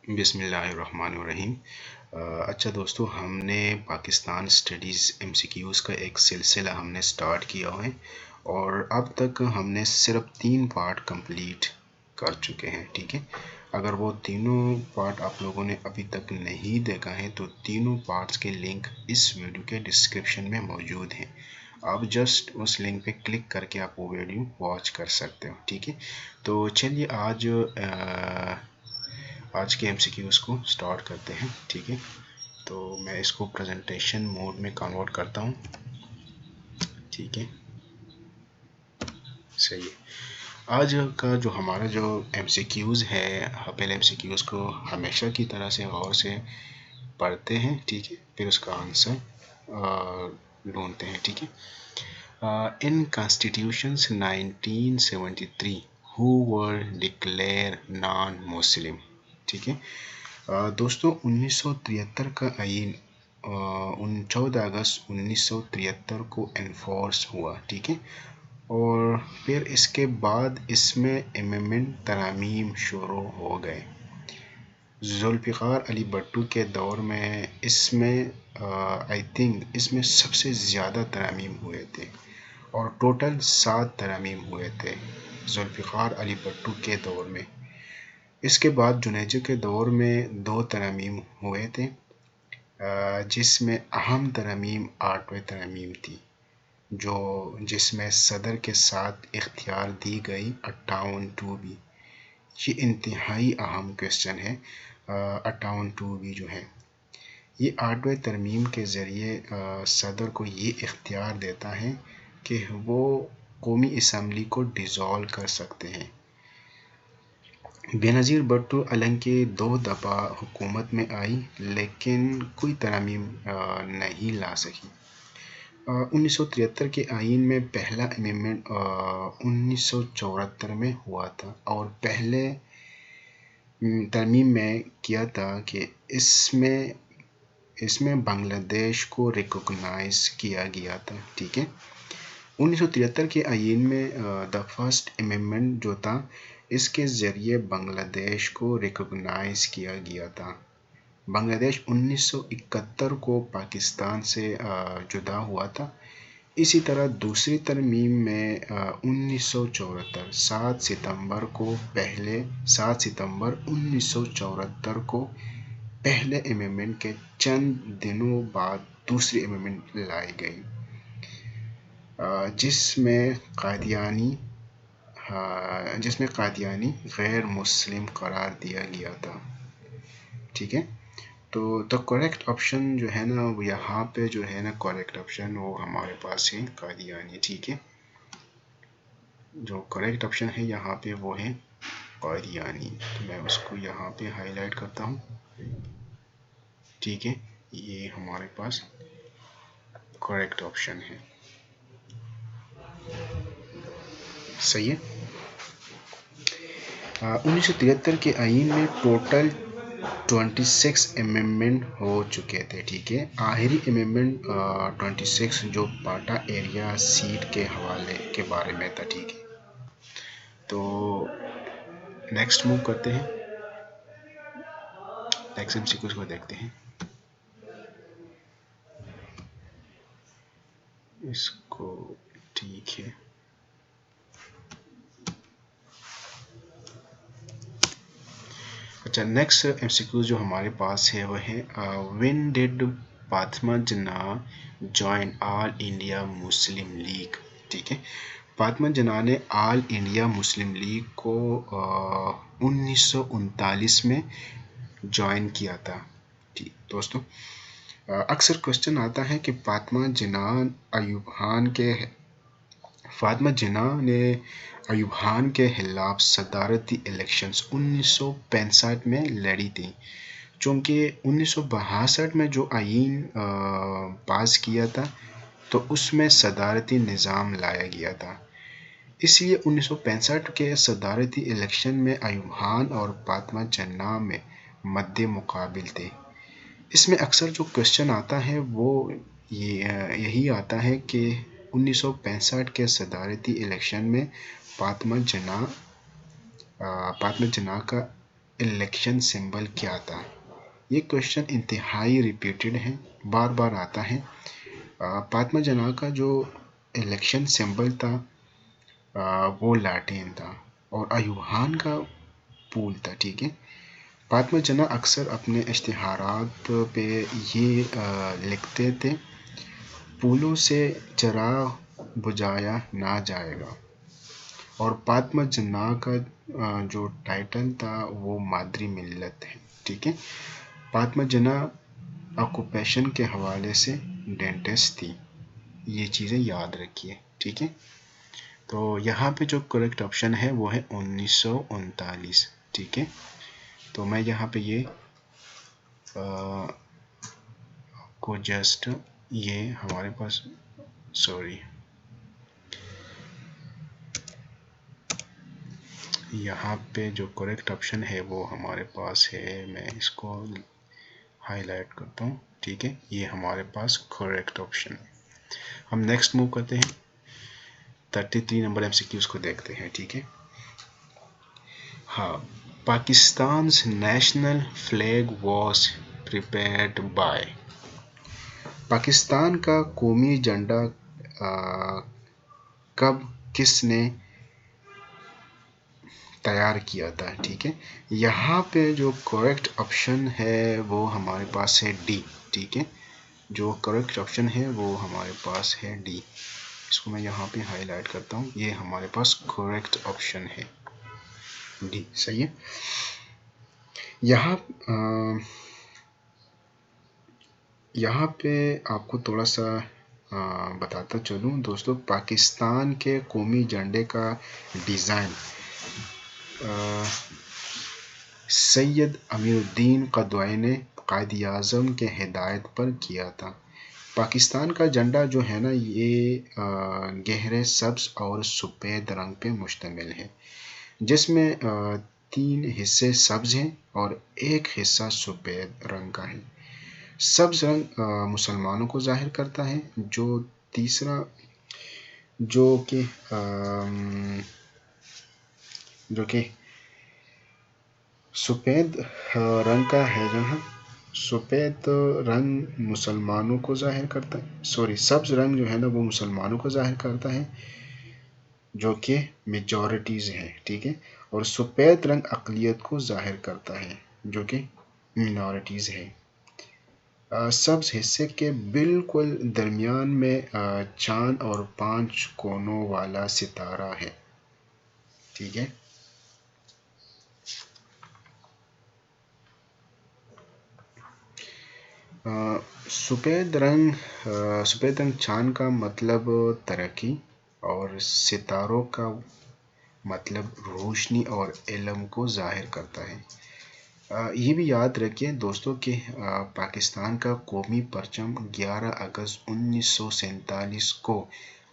बिस्मिल्लाहिर्रहमानिर्रहीम। अच्छा दोस्तों, हमने पाकिस्तान स्टडीज़ एमसीक्यूज़ का एक सिलसिला हमने स्टार्ट किया है और अब तक हमने सिर्फ 3 पार्ट कंप्लीट कर चुके हैं। ठीक है, अगर वो तीनों पार्ट आप लोगों ने अभी तक नहीं देखा है तो तीनों पार्ट्स के लिंक इस वीडियो के डिस्क्रिप्शन में मौजूद हैं। आप जस्ट उस लिंक पे क्लिक करके आप वो वीडियो वॉच कर सकते हो। ठीक है, तो चलिए आज के एमसीक्यूज़ को स्टार्ट करते हैं। ठीक है, तो मैं इसको प्रेजेंटेशन मोड में कन्वर्ट करता हूँ। ठीक है, सही है। आज का जो हमारा जो एमसीक्यूज़ है, पहले एमसीक्यूज़ को हमेशा की तरह से गौर से पढ़ते हैं। ठीक है, फिर उसका आंसर ढूंढते हैं। ठीक है, in constitutions 1973 who were declare non Muslim. ठीक है, दोस्तों 1973 का आइन 14 अगस्त 1973 को एनफोर्स हुआ। ठीक है, और फिर इसके बाद इसमें अमेंडमेंट तरमीम शुरू हो गए। जुल्फ़िकार अली भुट्टो के दौर में इसमें आई थिंक इसमें सबसे ज़्यादा तरमीम हुए थे और टोटल 7 तरमीम हुए थे जुल्फ़िकार अली भुट्टो के दौर में। इसके बाद जुनेजो के दौर में 2 तरमीम हुए थे, जिसमें अहम तरमीम 8वीं तरमीम थी, जो जिसमें सदर के साथ इख्तियार दी गई 58(2)B। ये इंतहाई अहम क्वेश्चन है। 58(2)B जो है ये 8वीं तरमीम के ज़रिए सदर को ये इख्तियार देता है कि वो कौमी असम्बली को डिज़ोल्व कर सकते हैं। बेनज़ीर भुट्टो हालांकि 2 दफ़ा हुकूमत में आई लेकिन कोई तरमीम नहीं ला सकी। 1973 के आइन में पहला अमेंडमेंट 1974 में हुआ था और पहले तरमीम में किया था कि इसमें बांग्लादेश को रिकॉग्नाइज किया गया था। ठीक है, 1973 के आइन में द फर्स्ट अमेंडमेंट जो था इसके ज़रिए बांग्लादेश को रिकॉग्नाइज किया गया था। बांग्लादेश 1971 को पाकिस्तान से जुदा हुआ था। इसी तरह दूसरी तरमीम में 1974 7 सितंबर 1974 को पहले अमेंडमेंट के चंद दिनों बाद दूसरी अमेंडमेंट लाई गई, जिसमें कादियानी गैर मुस्लिम करार दिया गया था। ठीक है, तो द करेक्ट ऑप्शन जो है ना वो यहाँ पे जो है ना करेक्ट ऑप्शन वो हमारे पास है कादियानी। ठीक है, जो करेक्ट ऑप्शन है यहाँ पे वो है कादियानी, तो मैं उसको यहाँ पे हाईलाइट करता हूँ। ठीक है, ये हमारे पास करेक्ट ऑप्शन है। सही है। 1973 के आइन में टोटल 26 अमेंडमेंट हो चुके थे। ठीक है, आखिरी अमेंडमेंट 26 जो पाटा एरिया सीट के हवाले के बारे में था। ठीक है, तो नेक्स्ट मूव करते हैं, नेक्स्ट एमसीक्यूज को देखते हैं। इसको ठीक है, अच्छा नेक्स्ट एमसीक्यू जो हमारे पास है वो है when did Fatima Jinnah join all India Muslim league. ठीक है, फातिमा जिन्ना ने ऑल इंडिया मुस्लिम लीग को 1939 में ज्वाइन किया था। ठीक दोस्तों, अक्सर क्वेश्चन आता है कि फातिमा जिन्ना ने अयूब खान के खिलाफ सदारती इलेक्शंस 1965 में लड़ी थी। चूँकि 1962 में जो आइन पास किया था तो उसमें सदारती निज़ाम लाया गया था, इसलिए 1965 के सदारती इलेक्शन में अयूब खान और फातिमा जिन्ना में मद्दे मुकाबिल थे। इसमें अक्सर जो क्वेश्चन आता है वो यही आता है कि 1965 के सदारती इलेक्शन में फातिमा जिन्ना का इलेक्शन सिंबल क्या था? ये क्वेश्चन इंतहाई रिपीटेड है, बार बार आता है। फातिमा जना का जो इलेक्शन सिंबल था वो लाटेन था और अयूब का पूल था, ठीक है। फातिमा जना अक्सर अपने इश्तिहारात पे ये लिखते थे, फूलों से चिराग बुझाया ना जाएगा। और फातिमा जना का जो टाइटल था वो मादरी मिल्लत है, ठीक है। फातिमा जना ऑक्यूपेशन के हवाले से डेंटिस्ट थी, ये चीज़ें याद रखिए, ठीक है। तो यहाँ पे जो करेक्ट ऑप्शन है वो है 1939, ठीक है। तो मैं यहाँ पे ये को जस्ट ये हमारे पास सॉरी यहाँ पे जो करेक्ट ऑप्शन है वो हमारे पास है, मैं इसको हाईलाइट करता हूँ, ठीक है। ये हमारे पास करेक्ट ऑप्शन है। हम नेक्स्ट मूव करते हैं, 33 नंबर एमसीक्यूज को देखते हैं, ठीक है। हाँ, Pakistan's national flag was prepared by. Pakistan का कौमी झंडा कब किसने तैयार किया था, ठीक है। यहाँ पे जो करेक्ट ऑप्शन है वो हमारे पास है डी, ठीक है। जो करेक्ट ऑप्शन है वो हमारे पास है डी। इसको मैं यहाँ पे हाईलाइट करता हूँ, ये हमारे पास करेक्ट ऑप्शन है डी, सही है। यहाँ पे आपको थोड़ा सा बताता चलूँ दोस्तों, पाकिस्तान के कौमी झंडे का डिज़ाइन सैयद अमीरुद्दीन क़दवाई ने कायद-ए-आज़म के हिदायत पर किया था। पाकिस्तान का झंडा जो है ना, ये गहरे सब्ज़ और सफ़ेद रंग पे मुश्तमिल है, जिसमें 3 हिस्से सब्ज़ हैं और एक हिस्सा सफ़ेद रंग का है। सब्ज़ रंग मुसलमानों को ज़ाहिर करता है, जो तीसरा जो कि सफ़ेद रंग का है, जो है सफ़ेद रंग मुसलमानों को ज़ाहिर करता है, सॉरी सब्ज़ रंग जो है ना वो मुसलमानों को ज़ाहिर करता है, जो कि मेजॉरिटीज़ है, ठीक है। और सफ़ेद रंग अक़लियत को ज़ाहिर करता है, जो कि मिनॉरिटीज़ है। सब्ज़ हिस्से के बिल्कुल दरमियान में चाँद और 5 कोनों वाला सितारा है, ठीक है। सफ़ेद रंग चाँद का मतलब तरक्की और सितारों का मतलब रोशनी और इल्म को ज़ाहिर करता है। ये भी याद रखिए दोस्तों कि पाकिस्तान का कौमी परचम 11 अगस्त 1947 को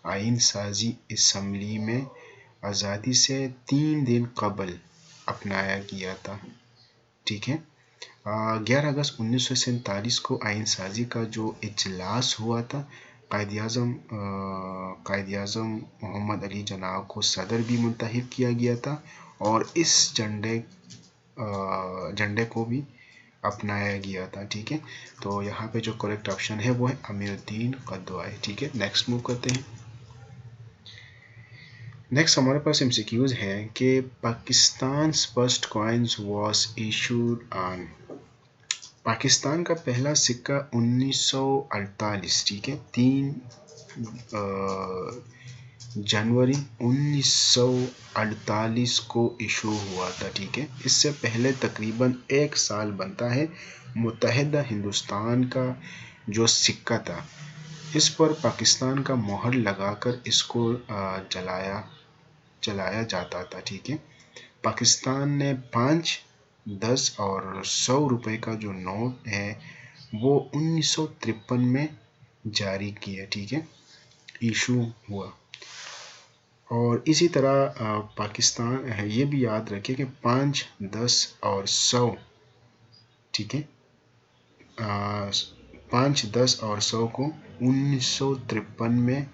आइन साजी असम्बली में आज़ादी से 3 दिन कबल अपनाया गया था, ठीक है। 11 अगस्त 1947 को आइन साजी का जो इजलास हुआ था, कायद-ए-आज़म मोहम्मद अली जिन्ना को सदर भी मुंतखब किया गया था और इस झंडे को भी अपनाया गया था, ठीक है। तो यहाँ पे जो करेक्ट ऑप्शन है वो है अमीरुद्दीन क़दवाई, ठीक है। नेक्स्ट मूव करते हैं। नेक्स्ट हमारे पास एमसीक्यूज है कि Pakistan first coins was issued on. Pakistan का पहला सिक्का 1948, ठीक है, 3 जनवरी 1948 को इशू हुआ था, ठीक है। इससे पहले तकरीबन 1 साल बनता है मुत्तहिदा हिंदुस्तान का जो सिक्का था, इस पर पाकिस्तान का मोहर लगाकर इसको चलाया जाता था, ठीक है। पाकिस्तान ने 5, 10 और 100 रुपए का जो नोट है वो 1953 में जारी किया, ठीक है, इशू हुआ। और इसी तरह पाकिस्तान है, ये भी याद रखिए कि 5, 10 और 100, ठीक है, 5, 10 और 100 को 1953 में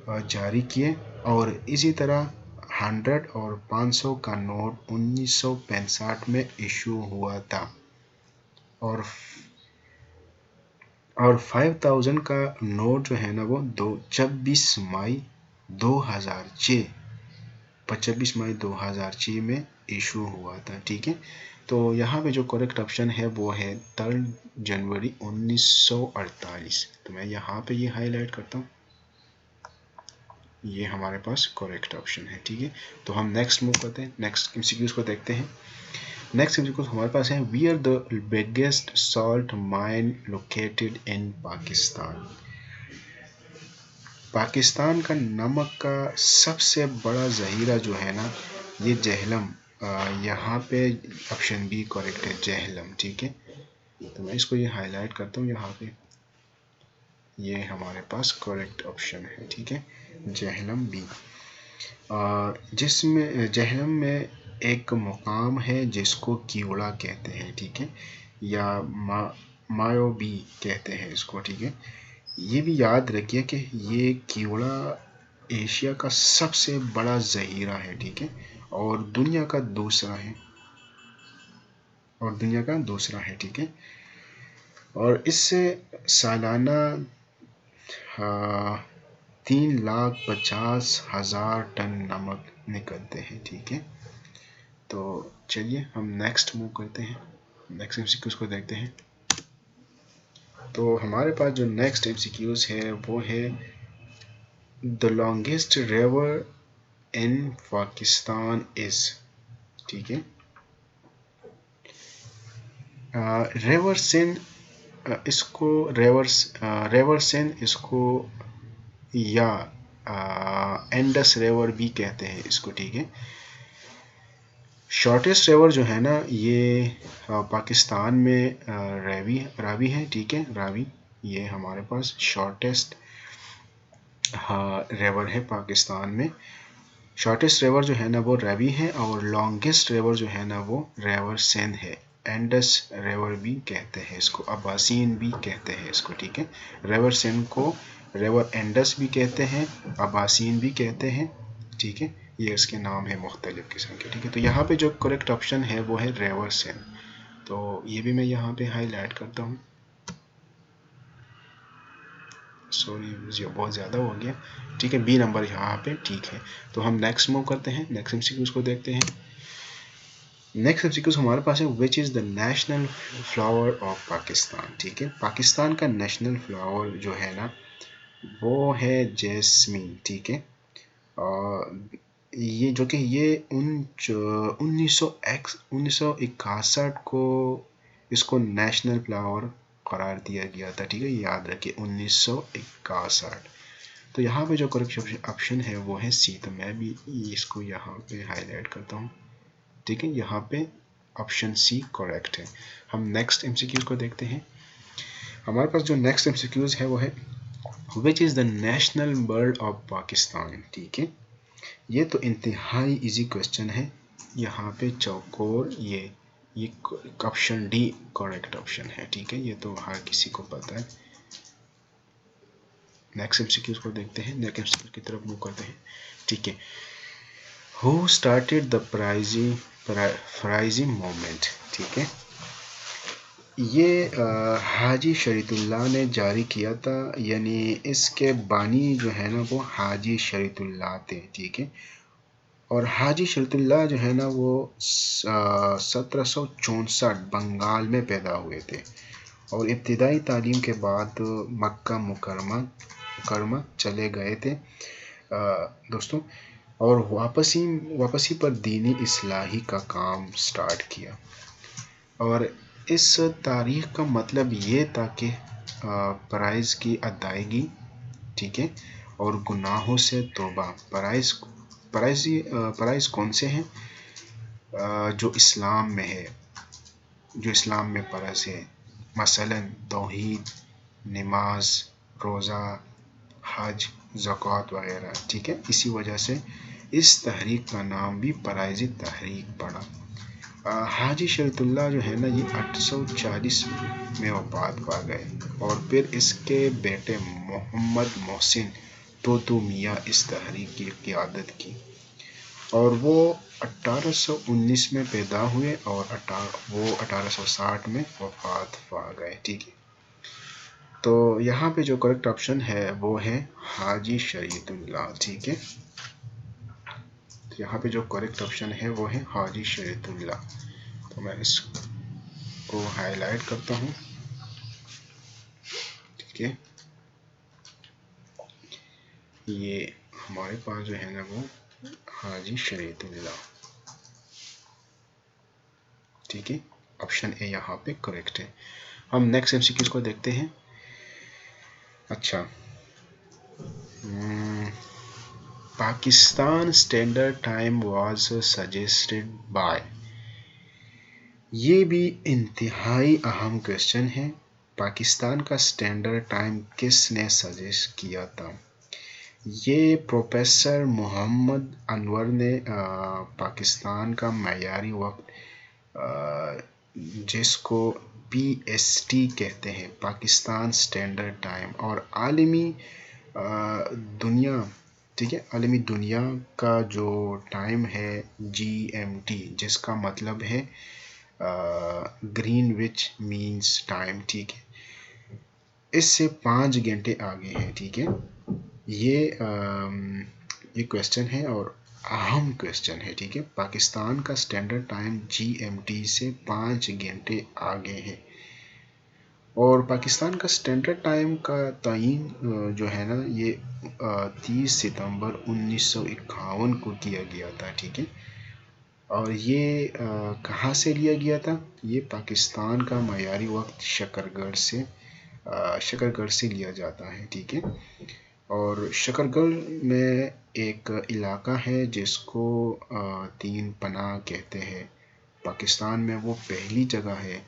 जारी किए। और इसी तरह 100 और 500 का नोट 1965 में इशू हुआ था और 5000 का नोट जो है ना वो 26 मई 2006 में इशू हुआ था। ठीक है, तो यहाँ पे जो करेक्ट ऑप्शन है वो है 3 जनवरी 1948। तो मैं यहाँ पे ये हाईलाइट करता हूँ, ये हमारे पास करेक्ट ऑप्शन है। ठीक है, तो हम नेक्स्ट मूव करते हैं, नेक्स्ट एमसीक्यूज को देखते हैं। नेक्स्ट एमसीक्यू हमारे पास है, we are the biggest salt mine located in Pakistan. Pakistan का नमक का सबसे बड़ा ज़ख़ीरा जो है ना ये जेहलम, यहाँ पे ऑप्शन बी करेक्ट है, जेहलम। ठीक है, तो मैं इसको ये हाईलाइट करता हूँ यहाँ पे, ये हमारे पास करेक्ट ऑप्शन है। ठीक है, जेहलम बी। जिसमें जेहलम में एक मुकाम है जिसको कीवड़ा कहते हैं। ठीक है, या मायोबी कहते हैं इसको। ठीक है, ये भी याद रखिए कि ये कीवड़ा एशिया का सबसे बड़ा ज़ख़ीरा है। ठीक है, और दुनिया का दूसरा है। ठीक है, और इससे सालाना 3,50,000 टन नमक निकलते हैं। ठीक है, तो चलिए हम नेक्स्ट मूव करते हैं, नेक्स्ट एमसीक्यूज को देखते हैं। तो हमारे पास जो नेक्स्ट एमसीक्यूज है वो है, the longest river in Pakistan is. ठीक है, रिवर सिंध इसको रिवर सिंध इसको या इंडस रिवर भी कहते हैं इसको। ठीक है, शॉर्टेस्ट रिवर जो है ना ये पाकिस्तान में रावी है। ठीक है, रावी ये हमारे पास शॉर्टेस्ट रिवर है पाकिस्तान में। शॉर्टेस्ट रिवर जो है ना वो रावी है, और लॉन्गेस्ट रिवर जो है ना वो रिवर सिंध है। इंडस रिवर भी कहते हैं इसको, अब्बासिन भी कहते हैं इसको। ठीक है, रिवर सिंध को रिवर इंडस भी कहते हैं, अब्बासिन भी कहते हैं। ठीक है, ये इसके नाम है मुख्तलिफ किस्म के। ठीक है, तो यहाँ पे जो करेक्ट ऑप्शन है वो है रिवर सिंध, तो ये भी मैं यहाँ पे हाईलाइट करता हूँ। सॉरी बहुत ज़्यादा हो गया। ठीक है, बी नंबर यहाँ पे ठीक है। तो हम नेक्स्ट मूव करते हैं, नेक्स्ट एमसीक्यूज को देखते हैं। नेक्स्ट एमसीक्यूज हमारे पास है, which is the national flower of Pakistan. ठीक है, पाकिस्तान का नेशनल फ्लावर जो है ना वो है जैस्मीन। ठीक है, ये जो कि ये 1961 को इसको नेशनल फ्लावर करार दिया गया था। ठीक है, याद रखिए 1961। तो यहाँ पे जो करेक्ट ऑप्शन है वो है सी, तो मैं भी इसको यहाँ पे हाईलाइट करता हूँ। ठीक है, यहाँ पे ऑप्शन सी करेक्ट है। हम नेक्स्ट एमसीक्यूज को देखते हैं। हमारे पास जो नेक्स्ट एमसीक्यूज है वो है, which is the national bird of Pakistan. ठीक है, ये तो इंतहाई इजी क्वेश्चन है, यहाँ पे चौकोर ये ऑप्शन डी करेक्ट ऑप्शन है। ठीक है, ये तो हर किसी को पता है। नेक्स्ट एमसीक्यूज को देखते हैं, नेक्स्ट एमसीक्यू की तरफ मूव करते हैं। ठीक है, हु स्टार्टेड द फ्राइजी मूवमेंट। ठीक है, ये हाजी शरीतुल्लाह ने जारी किया था, यानी इसके बानी जो है ना वो हाजी शरीतुल्लाह थे। ठीक है, और हाजी शरीतुल्लाह जो है ना वो 1764 बंगाल में पैदा हुए थे, और इब्तिदाई तालीम के बाद मक्का मुकरमा चले गए थे दोस्तों, और वापसी पर दीनी इस्लाही का काम स्टार्ट किया। और इस तारीख का मतलब ये था कि फ़राइज़ की अदायगी। ठीक है, और गुनाहों से तौबा। फ़राइज़ कौन से हैं? जो इस्लाम में है, जो इस्लाम में फ़र्ज़ है, मसलन तौहीद, नमाज, रोज़ा, हज, ज़कात वगैरह। ठीक है, इसी वजह से इस तहरीक का नाम भी फ़राइज़ी तहरीक पड़ा। हाजी शरीतुल्लाह जो है ना ये 840 में वफ़ात पा गए, और फिर इसके बेटे मोहम्मद मोहसिन तोतू मियाँ इस तहरीक की क़ियादत की। और वो 1819 में पैदा हुए और वो 1860 में वफात पा गए। ठीक है, तो यहाँ पे जो करेक्ट ऑप्शन है वो है हाजी शरीयतुल्लाह। ठीक है, तो यहाँ पे जो करेक्ट ऑप्शन है वो है हाजी शरीयतुल्लाह। तो मैं इसको हाईलाइट करता हूँ। ठीक है, ये हमारे पास जो है ना वो हाजी शरीयतुल्लाह। ठीक है, ऑप्शन ए यहाँ पे करेक्ट है। हम नेक्स्ट एमसीक्यूज को देखते हैं। अच्छा, Pakistan standard time was suggested by, ये भी इंतहाई अहम क्वेश्चन है। पाकिस्तान का स्टैंडर्ड टाइम किसने सजेस्ट किया था? ये प्रोफेसर मोहम्मद अनवर ने पाकिस्तान का मयारी वक्त, जिसको PST कहते हैं, पाकिस्तान स्टैंडर्ड टाइम, और आलमी दुनिया, ठीक है, आलमी दुनिया का जो टाइम है GMT, जिसका मतलब है ग्रीनविच मीन्स टाइम। ठीक है, इससे 5 घंटे आगे है। ठीक है, ये क्वेश्चन है और अहम क्वेश्चन है। ठीक है, पाकिस्तान का स्टैंडर्ड टाइम GMT से 5 घंटे आगे है। और पाकिस्तान का स्टैंडर्ड टाइम का तयीन जो है ना ये 30 सितंबर 1951 को किया गया था। ठीक है, और ये कहाँ से लिया गया था? ये पाकिस्तान का मयारी वक्त शकरगढ़ से लिया जाता है। ठीक है, और शकरगढ़ में एक इलाका है जिसको तीन पनाह कहते हैं। पाकिस्तान में वो पहली जगह है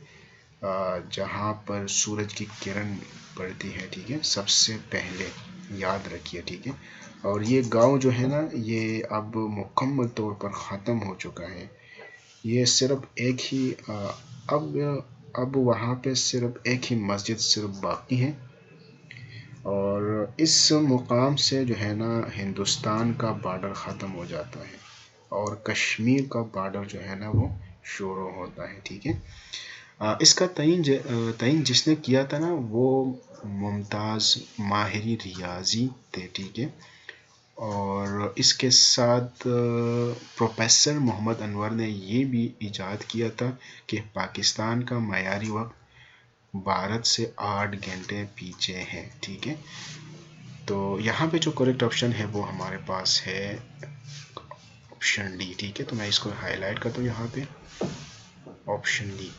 जहाँ पर सूरज की किरण पड़ती है। ठीक है, सबसे पहले, याद रखिए। ठीक है, और ये गांव जो है ना ये अब मुकम्मल तौर पर ख़त्म हो चुका है। ये सिर्फ एक ही अब वहाँ पे सिर्फ एक ही मस्जिद सिर्फ बाकी है। और इस मुकाम से जो है ना हिंदुस्तान का बॉर्डर ख़त्म हो जाता है और कश्मीर का बॉर्डर जो है ना वो शुरू होता है। ठीक है, इसका तयीन जिसने किया था ना वो मुमताज़ माहिरी रियाजी थे। ठीक है, और इसके साथ प्रोफेसर मोहम्मद अनवर ने ये भी इजाद किया था कि पाकिस्तान का मयारी वक्त भारत से 8 घंटे पीछे है। ठीक है, तो यहाँ पे जो करेक्ट ऑप्शन है वो हमारे पास है ऑप्शन डी। ठीक है, तो मैं इसको हाईलाइट करता हूँ यहाँ पे, ऑप्शन डी।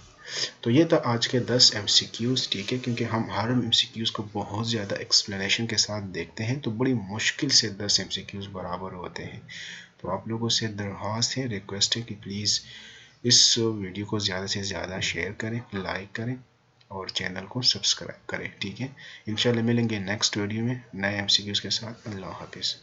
तो ये था आज के 10 MCQs। ठीक है, क्योंकि हम हर MCQs को बहुत ज़्यादा एक्सप्लेनेशन के साथ देखते हैं तो बड़ी मुश्किल से 10 MCQs बराबर होते हैं। तो आप लोगों से दरख्वास्त है, रिक्वेस्ट है कि प्लीज़ इस वीडियो को ज़्यादा से ज़्यादा शेयर करें, लाइक करें और चैनल को सब्सक्राइब करें। ठीक है, इंशाल्लाह मिलेंगे नेक्स्ट वीडियो में नए MCQs के साथ। अल्लाह हाफिज़।